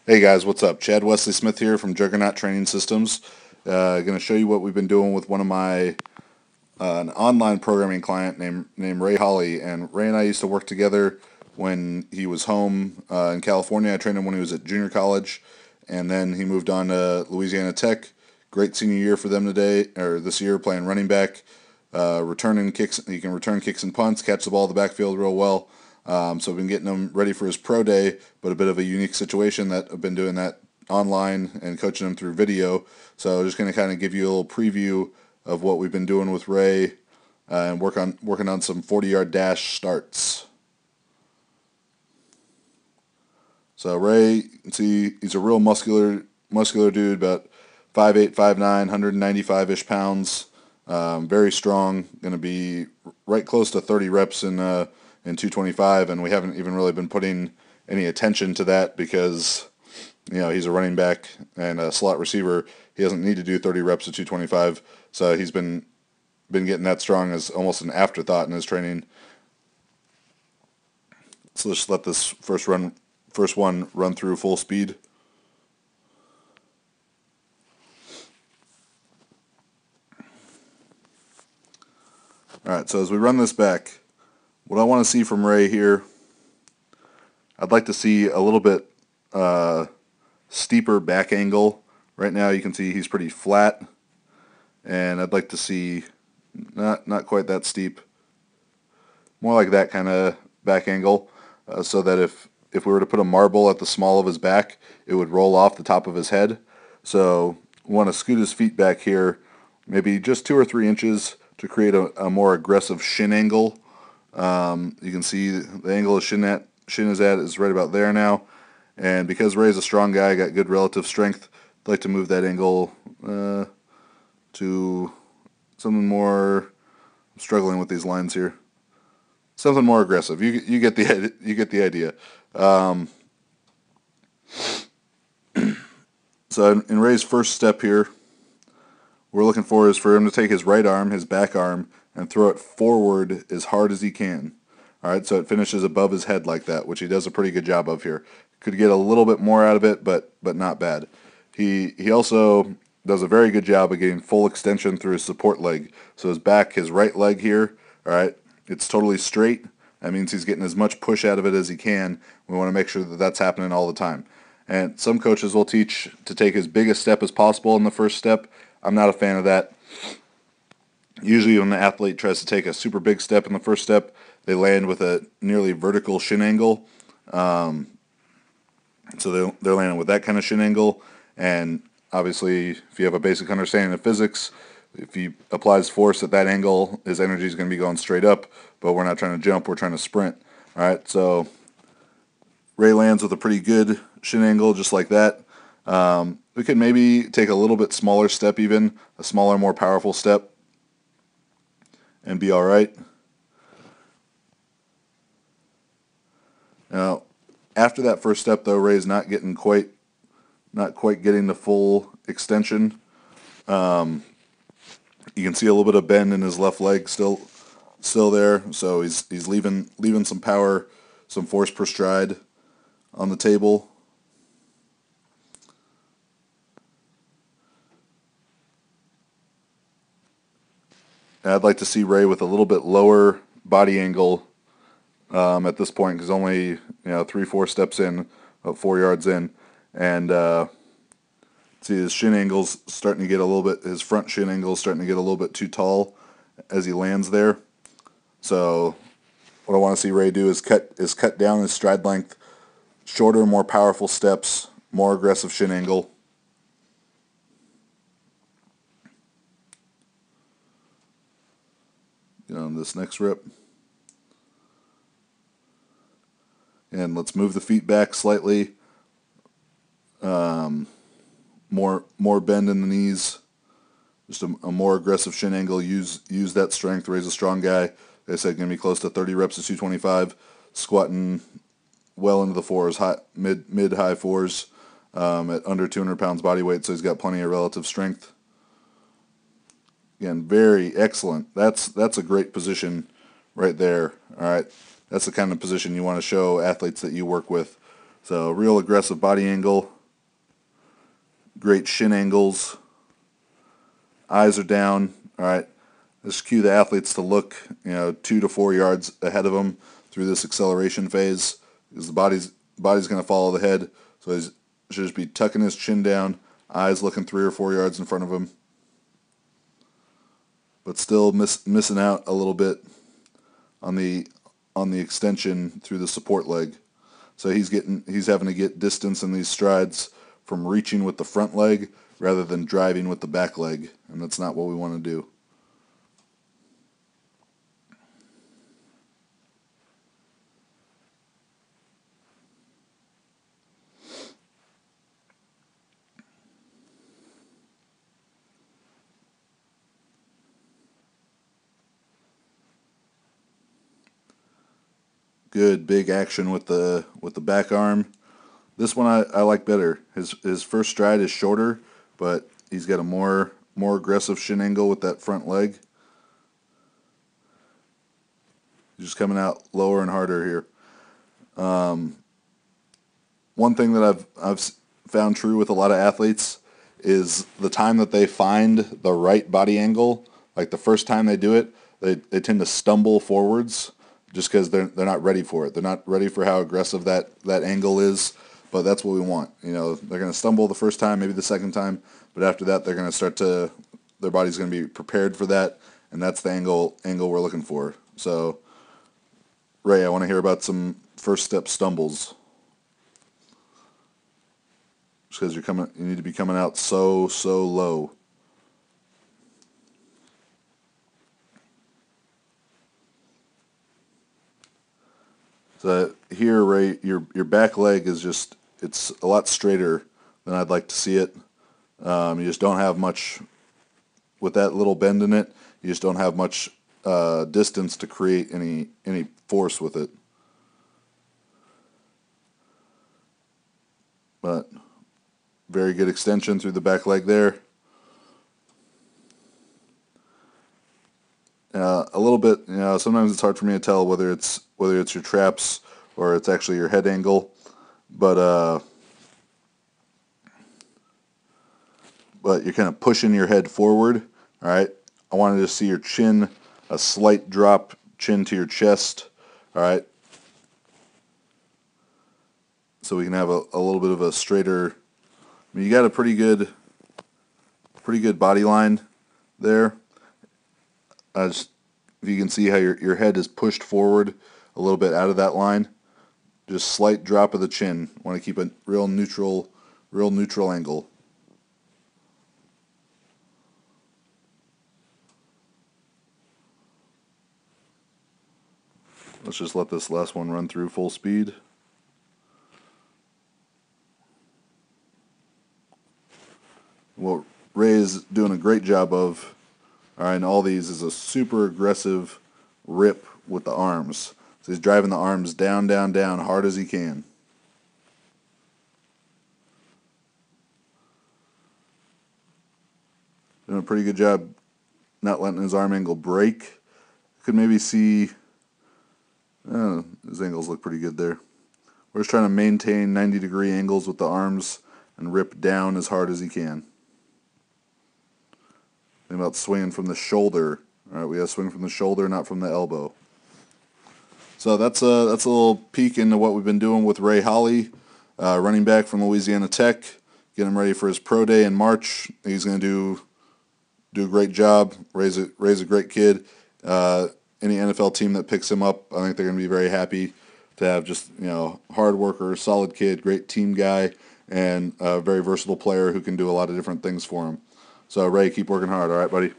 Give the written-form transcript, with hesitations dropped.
Hey guys, what's up? Chad Wesley Smith here from Juggernaut Training Systems. Going to show you what we've been doing with one of my an online programming client named Ray Holley. And Ray and I used to work together when he was home in California. I trained him when he was at junior college, and then he moved on to Louisiana Tech. Great senior year for them today, or this year, playing running back, returning kicks. He can return kicks and punts, catch the ball in the backfield real well. So I've been getting him ready for his pro day, but a bit of a unique situation that I've been doing that online and coaching him through video. So just going to kind of give you a little preview of what we've been doing with Ray and working on some 40-yard dash starts. So Ray, you can see he's a real muscular dude, about 5'8", 5'9", 195-ish pounds. Very strong. Going to be right close to 30 reps in 225, and we haven't even really been putting any attention to that because, you know, he's a running back and a slot receiver. He doesn't need to do 30 reps at 225, so he's been getting that strong as almost an afterthought in his training. So let's let this first one run through full speed. All right, so as we run this back, what I want to see from Ray here, I'd like to see a little bit steeper back angle. Right now you can see he's pretty flat, and I'd like to see not quite that steep, more like that kind of back angle, so that if we were to put a marble at the small of his back, it would roll off the top of his head. So we want to scoot his feet back here, maybe just 2 or 3 inches to create a more aggressive shin angle. You can see the angle his shin is at is right about there now, and because Ray's a strong guy, got good relative strength, I'd like to move that angle to something more. I'm struggling with these lines here. Something more aggressive. You get the idea. So in Ray's first step here, we're looking for is for him to take his right arm, his back arm, and throw it forward as hard as he can. All right, so it finishes above his head like that, which he does a pretty good job of here. Could get a little bit more out of it, but not bad. He also does a very good job of getting full extension through his support leg. So his back, his right leg here, all right, it's totally straight. That means he's getting as much push out of it as he can. We want to make sure that that's happening all the time. And some coaches will teach to take as big a step as possible in the first step. I'm not a fan of that. Usually when the athlete tries to take a super big step in the first step, they land with a nearly vertical shin angle. So they're landing with that kind of shin angle. And obviously, if you have a basic understanding of physics, if he applies force at that angle, his energy is going to be going straight up. But we're not trying to jump, we're trying to sprint. All right, so Ray lands with a pretty good shin angle, just like that. We could maybe take a little bit smaller step even, a smaller, more powerful step, and be all right. Now, after that first step, though, Ray's not quite getting the full extension. You can see a little bit of bend in his left leg still there, so he's leaving some power, some force per stride on the table. And I'd like to see Ray with a little bit lower body angle at this point, because only 3-4 steps in, about 4 yards in, and see his shin angle's starting to get a little bit. His front shin angle is starting to get a little bit too tall as he lands there. So what I want to see Ray do is cut down his stride length, shorter, more powerful steps, more aggressive shin angle. Get on this next rep. And let's move the feet back slightly. More bend in the knees. Just a more aggressive shin angle. Use that strength. Ray's a strong guy. Like I said, going to be close to 30 reps at 225. Squatting well into the fours, mid-high fours, at under 200 pounds body weight. So he's got plenty of relative strength. Again, very excellent. That's a great position right there. All right, that's the kind of position you want to show athletes that you work with. So real aggressive body angle. great shin angles. Eyes are down. All right. Just cue the athletes to look, 2 to 4 yards ahead of them through this acceleration phase, because the body's going to follow the head. So he should just be tucking his chin down, eyes looking 3 or 4 yards in front of him, but still missing out a little bit on the extension through the support leg. So he's having to get distance in these strides from reaching with the front leg rather than driving with the back leg, and that's not what we want to do. Good big action with the back arm. This one I like better. His first stride is shorter, but he's got a more aggressive shin angle with that front leg. He's just coming out lower and harder here. One thing that I've found true with a lot of athletes is the time that they find the right body angle, like the first time they do it, they tend to stumble forwards just because they're not ready for it. They're not ready for how aggressive that angle is, but that's what we want. They're going to stumble the first time, maybe the second time, but after that they're going to their body's going to be prepared for that, and that's the angle we're looking for. So, Ray, I want to hear about some first step stumbles. Just because you need to be coming out so low. So here, Ray, your back leg is it's a lot straighter than I'd like to see it. You just don't have much, with that little bend in it, you just don't have much distance to create any force with it. But very good extension through the back leg there. A little bit, sometimes it's hard for me to tell whether it's your traps or it's actually your head angle, but you're kind of pushing your head forward. All right, I wanted to see your chin, a slight drop, chin to your chest. All right, so we can have a little bit of a straighter. I mean, you got a pretty good body line there. If you can see how your head is pushed forward a little bit out of that line, just slight drop of the chin. Want to keep a real neutral angle. Let's just let this last one run through full speed. What Ray is doing a great job of, all right, in all these, is a super aggressive rip with the arms. So he's driving the arms down, down, down, hard as he can. Doing a pretty good job not letting his arm angle break. Could maybe see, his angles look pretty good there. We're just trying to maintain 90-degree angles with the arms and rip down as hard as he can. Think about swinging from the shoulder. All right, we got to swing from the shoulder, not from the elbow. So that's a little peek into what we've been doing with Ray Holley, running back from Louisiana Tech. Get him ready for his pro day in March. He's going to do a great job. Ray's a great kid. Any NFL team that picks him up, I think they're going to be very happy to have just hard worker, solid kid, great team guy, and a very versatile player who can do a lot of different things for him. So Ray, keep working hard. All right, buddy.